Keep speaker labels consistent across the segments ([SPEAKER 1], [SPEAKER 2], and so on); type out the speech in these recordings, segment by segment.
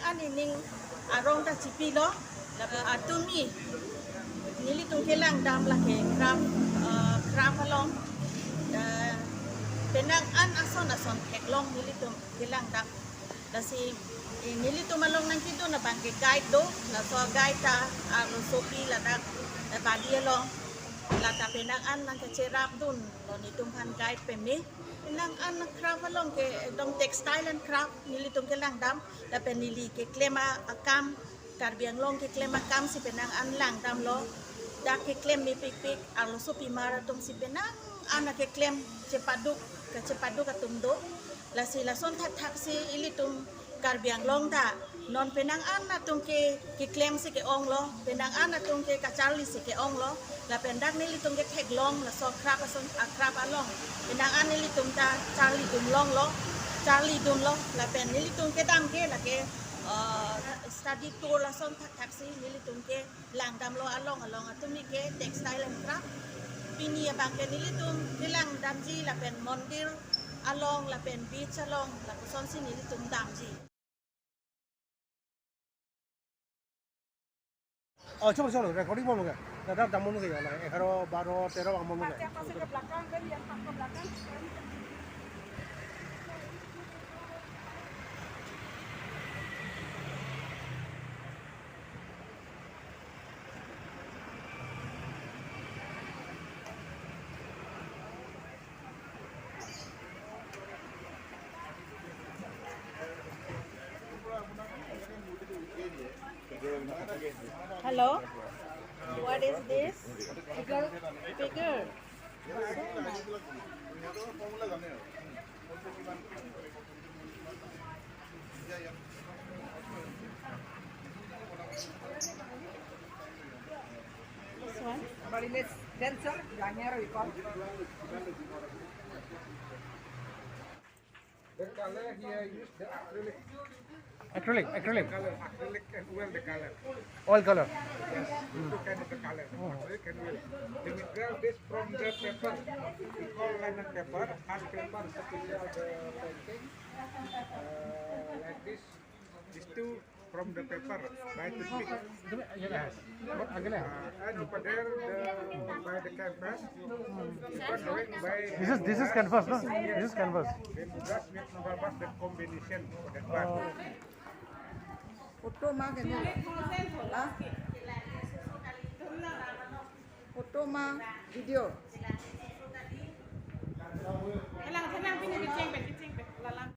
[SPEAKER 1] anining arong ta chipilo la atumi nili tung kelang dam la ke krap along penang an ason heklong nili tung kelang dam la si nili tung malong nang kito na bang ke guide do la so guide ta aro sopi la dak Bali along la ta penang an nang ke cherap dun lo ni tung han guide pe mi penang an craft along ke dong textile and craft nili tung kelang dam la pen nili ke klema akam karbiang long ke klema akam si penang an lang dam lo da ke klem mi pik alo so pi mara tung si penang an ke klem cepaduk atum do la si la son thak si ili tung karbiang long ta non penang an na tung ke klem si ke ong lo penang an na tung ke kachali si ke ong lo la pendak nili tung ke thek long la so krap along penang an nili tung ta charlie dum long lo charlie dum lo la pen nili tung ke dam ke la ke study tour la son thak si nili tung ke lang dam lo along atumi ke textile and craft pini abang ke nili tung nilang dam ji la pen mondir along la pen beach along la son si nili tung dam ji
[SPEAKER 2] coba recording mau nggak? Ada tamu nggak ya? 11, 12, 13 mau nggak?
[SPEAKER 3] Pasti ke belakang kan yang ke belakang.
[SPEAKER 1] Hello, what is this? Figure. This one?
[SPEAKER 3] Balinese dancer, Daniel we call.
[SPEAKER 4] The color here use the acrylic.
[SPEAKER 2] Acrylic.
[SPEAKER 4] Color, acrylic and oil the color.
[SPEAKER 2] Oil color.
[SPEAKER 4] Yes, two kind of the color. Acrylic and oil. The material this from the paper. We call linen paper, hard paper, special the painting. Like this. These two from the paper by the stick. Yes. And over there by the canvas.
[SPEAKER 2] This is canvas, no? This is canvas.
[SPEAKER 4] Then just make number the combination for that one.
[SPEAKER 3] Foto mah kan ya? Foto mah video.
[SPEAKER 1] Tenang pindah kecing lalang.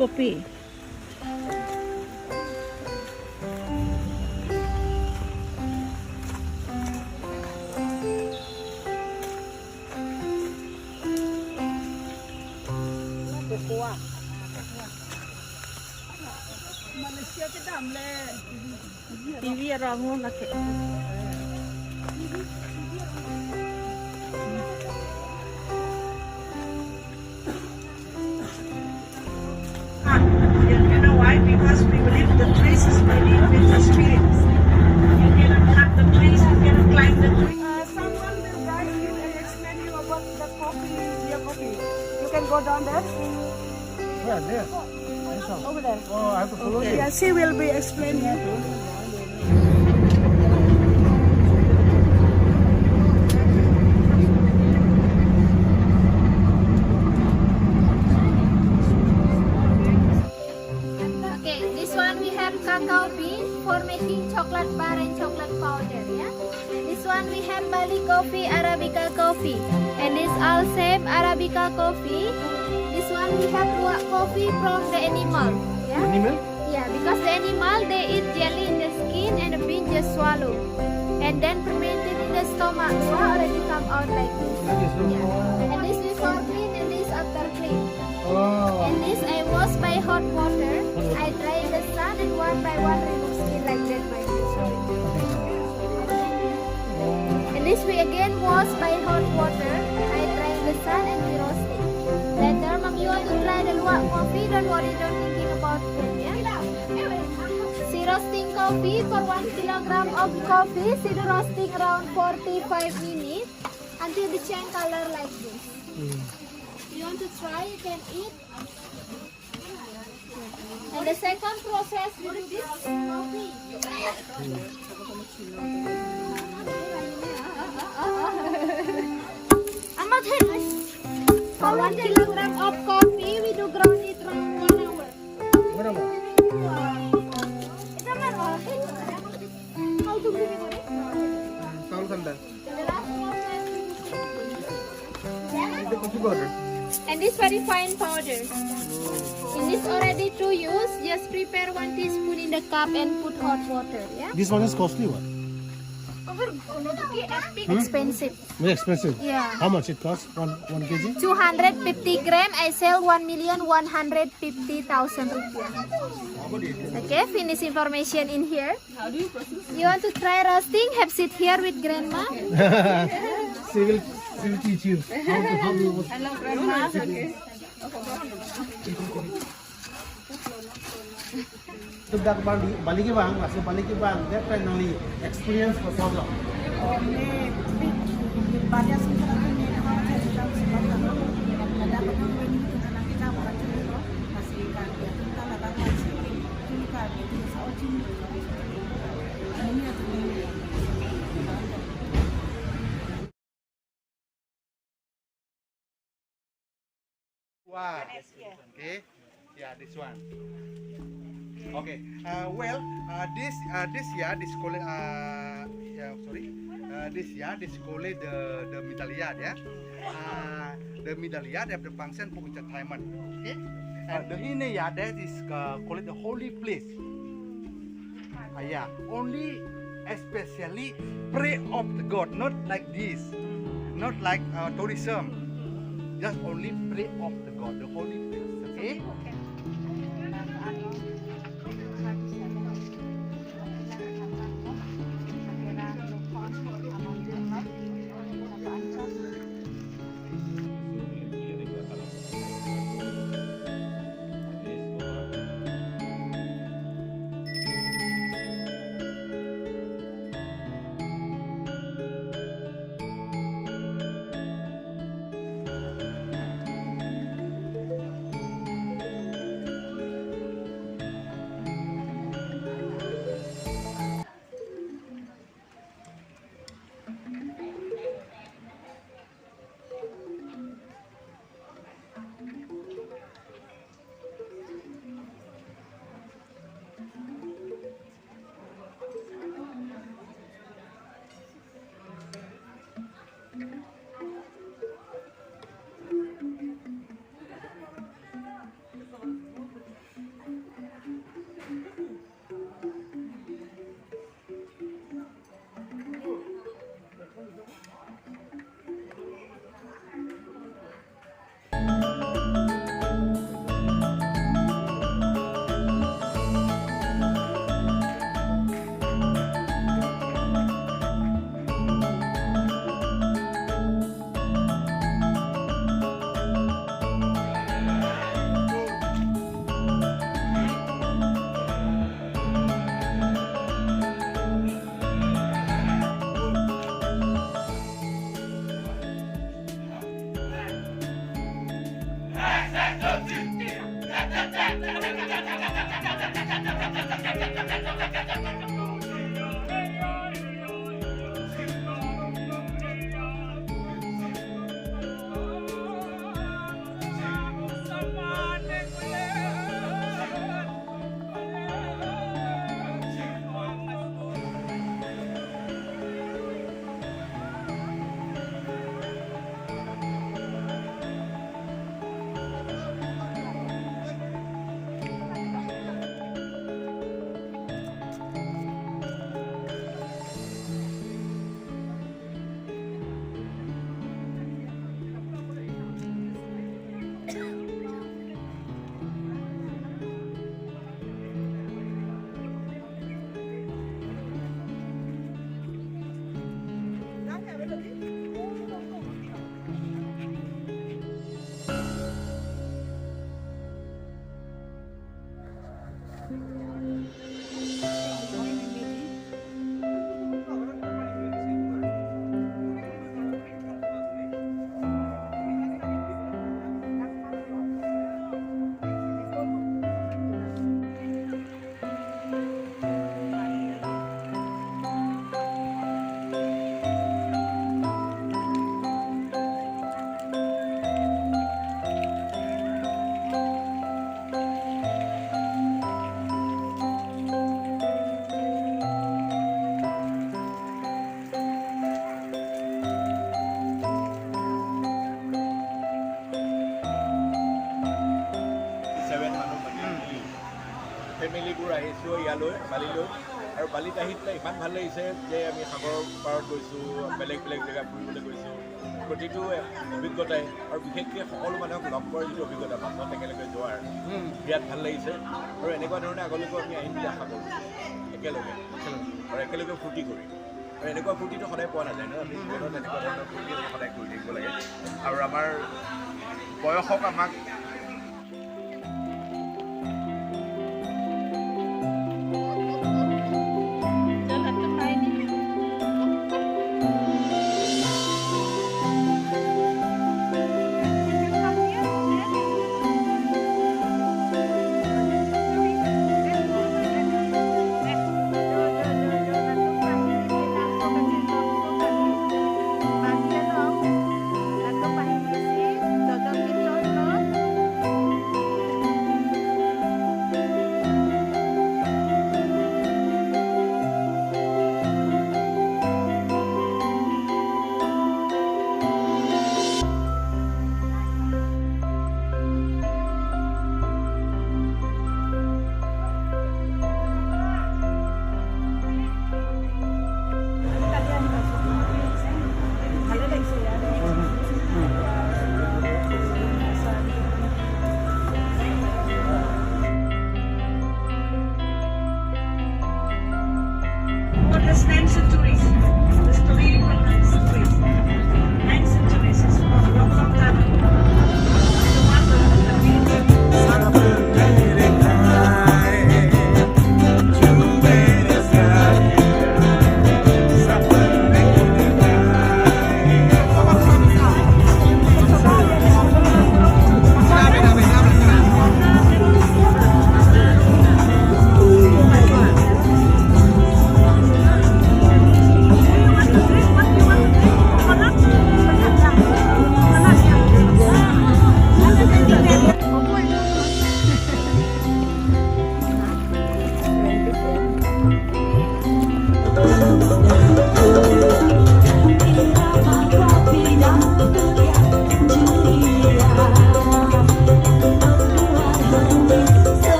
[SPEAKER 1] kopi.
[SPEAKER 3] Malaysia ke dalam le.
[SPEAKER 1] TV orang laki.
[SPEAKER 5] You know why? Because we believe the trees is maybe with the spirits. You cannot cut the trees, you cannot climb the trees.
[SPEAKER 3] Someone will guide you and explain you about the coffee, your coffee. You can go down there.
[SPEAKER 2] Yeah, there. This one.
[SPEAKER 3] Over there.
[SPEAKER 2] Oh, I have to follow you.
[SPEAKER 3] Yeah, she will be explaining you.
[SPEAKER 6] Okay, this one we have cacao bean for making chocolate bar and chocolate powder, yeah. This one we have Bali coffee, Arabica coffee, and this Alsep Arabica coffee. This one we have luwak coffee from the animal, yeah.
[SPEAKER 2] Animal?
[SPEAKER 6] Yeah, because the animal they eat jelly in the skin and the bean just swallow, and then fermented in the stomach, luwak already come out like this. Yeah. And this before clean and this after clean.
[SPEAKER 2] Oh.
[SPEAKER 6] And this I wash by hot water. I dry in the sun and one by one remove skin like that by this. And this we again wash by hot water. I dry in the sun and we roast it. Later, mom, you want to try the luwak coffee? Don't worry, don't thinking about food, yeah? See roasting coffee for 1 kilogram of coffee. See the roasting around 45 minutes until the change color like this. You want to try, you can eat. And the second process will be this coffee. Amat hebat. For 1 kilogram of coffee, we do ground it around 1 hour.
[SPEAKER 2] What about?
[SPEAKER 6] Ito man, how to bring it?
[SPEAKER 2] Tahu sandal.
[SPEAKER 6] The last process we
[SPEAKER 2] Itu coffee powder.
[SPEAKER 6] And this very fine powder. In this already to use, just prepare 1 teaspoon in the cup and put hot water, yeah?
[SPEAKER 2] This one is costly, what?
[SPEAKER 6] Expensive.
[SPEAKER 2] Very expensive.
[SPEAKER 6] Yeah.
[SPEAKER 2] How much it costs? One kg?
[SPEAKER 6] 250 gram, I sell 1,150,000 rupiah. Okay, finish information in here. You want to try roasting? Have sit here with grandma.
[SPEAKER 2] She will teach you how to
[SPEAKER 3] Hello, grandma. Okay.
[SPEAKER 2] Sudah balik ke bang, langsung balik ke bang. That kind only experience for so long.
[SPEAKER 3] Banyak sekarang ini orang saya sudah sebab ada penunggu itu karena kita bukan cuma masih kan ya kita ladang masih kita itu soal cuma ini atau ini.
[SPEAKER 7] Wow. Okay. Yeah, this one. Okay. This this call it this call it the medallion, yeah. The medallion have the function for entertainment. Okay. And the ini that is call it the holy place. Yeah. Only especially pray of the God, not like this, not like tourism. Just only pray of the God, the holy place. Okay.
[SPEAKER 8] ফেমিলিবোৰ আহিছোঁ ইয়ালৈ বালিলৈ আৰু বালিত আহি পেলাই ইমান ভাল লাগিছে যে আমি সাগৰৰ পাৰত গৈছোঁ বেলেগ বেলেগ জেগা ফুৰিবলৈ গৈছোঁ প্ৰতিটো অভিজ্ঞতাই আৰু বিশেষকৈ সকলো মানুহক লগ কৰাৰ যিটো অভিজ্ঞতা বাছত একেলগে যোৱাৰ বিৰাট ভাল লাগিছে আৰু এনেকুৱা ধৰণে আগলৈকো আমি আহিম বুলি আশা কৰোঁ একেলগে আৰু একেলগে ফূৰ্তি কৰি আৰু এনেকুৱা ফূৰ্তিটো সদায় পোৱা নাযায় ন আমি জীৱনত এনেকুৱা ধৰণৰ ফূৰ্তি সদায় কৰি থাকিব লাগে আৰু আমাৰ বয়সক আমাক